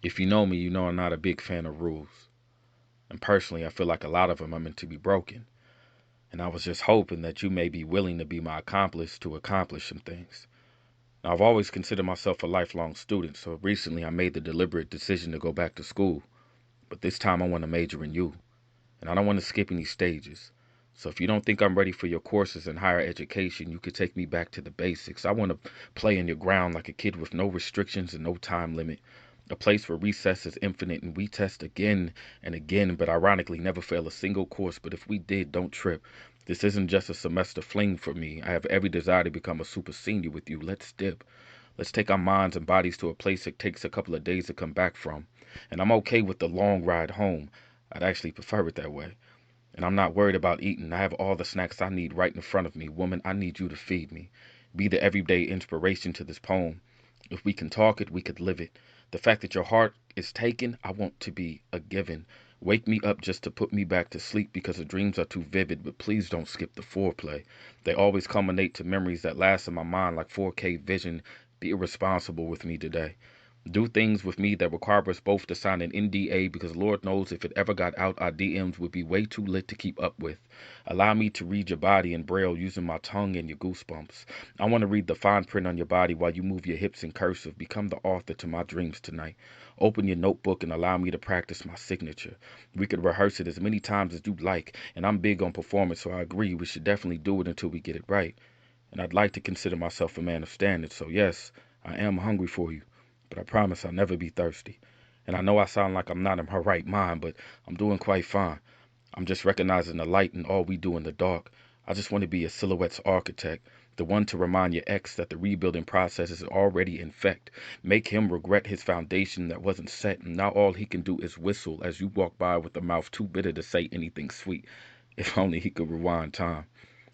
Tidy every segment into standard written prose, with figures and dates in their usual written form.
If you know me, you know I'm not a big fan of rules. And personally, I feel like a lot of them are meant to be broken. And I was just hoping that you may be willing to be my accomplice to accomplish some things. Now, I've always considered myself a lifelong student, so recently I made the deliberate decision to go back to school. But this time I want to major in you. And I don't want to skip any stages. So if you don't think I'm ready for your courses in higher education, you could take me back to the basics. I want to play in your ground like a kid with no restrictions and no time limit. A place where recess is infinite and we test again and again, but ironically never fail a single course. But if we did, don't trip. This isn't just a semester fling for me. I have every desire to become a super senior with you. Let's dip. Let's take our minds and bodies to a place it takes a couple of days to come back from. And I'm okay with the long ride home. I'd actually prefer it that way. And I'm not worried about eating. I have all the snacks I need right in front of me. Woman, I need you to feed me. Be the everyday inspiration to this poem. If we can talk it, we could live it. The fact that your heart is taken, I want to be a given. Wake me up just to put me back to sleep because the dreams are too vivid, but please don't skip the foreplay. They always culminate to memories that last in my mind like 4K vision. Be irresponsible with me today. Do things with me that require us both to sign an NDA because Lord knows if it ever got out, our DMs would be way too lit to keep up with. Allow me to read your body in braille using my tongue and your goosebumps. I want to read the fine print on your body while you move your hips in cursive. Become the author to my dreams tonight. Open your notebook and allow me to practice my signature. We could rehearse it as many times as you'd like, and I'm big on performance, so I agree we should definitely do it until we get it right. And I'd like to consider myself a man of standards, so yes, I am hungry for you, but I promise I'll never be thirsty. And I know I sound like I'm not in my right mind, but I'm doing quite fine. I'm just recognizing the light in all we do in the dark. I just want to be a silhouette's architect, the one to remind your ex that the rebuilding process is already in effect. Make him regret his foundation that wasn't set, and now all he can do is whistle as you walk by with a mouth too bitter to say anything sweet. If only he could rewind time.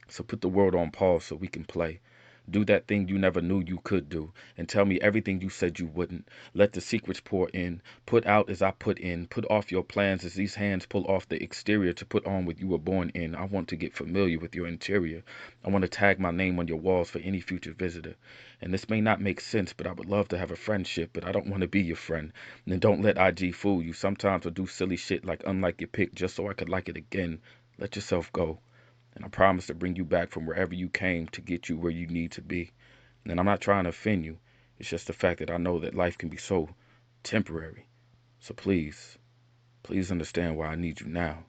So put the world on pause so we can play. Do that thing you never knew you could do, and tell me everything you said you wouldn't. Let the secrets pour in. Put out as I put in. Put off your plans as these hands pull off the exterior to put on what you were born in. I want to get familiar with your interior. I want to tag my name on your walls for any future visitor. And this may not make sense, but I would love to have a friendship, but I don't want to be your friend. And don't let IG fool you. Sometimes I do silly shit like unlike your pic just so I could like it again. Let yourself go. And I promise to bring you back from wherever you came to get you where you need to be. And I'm not trying to offend you. It's just the fact that I know that life can be so temporary. So please, please understand why I need you now.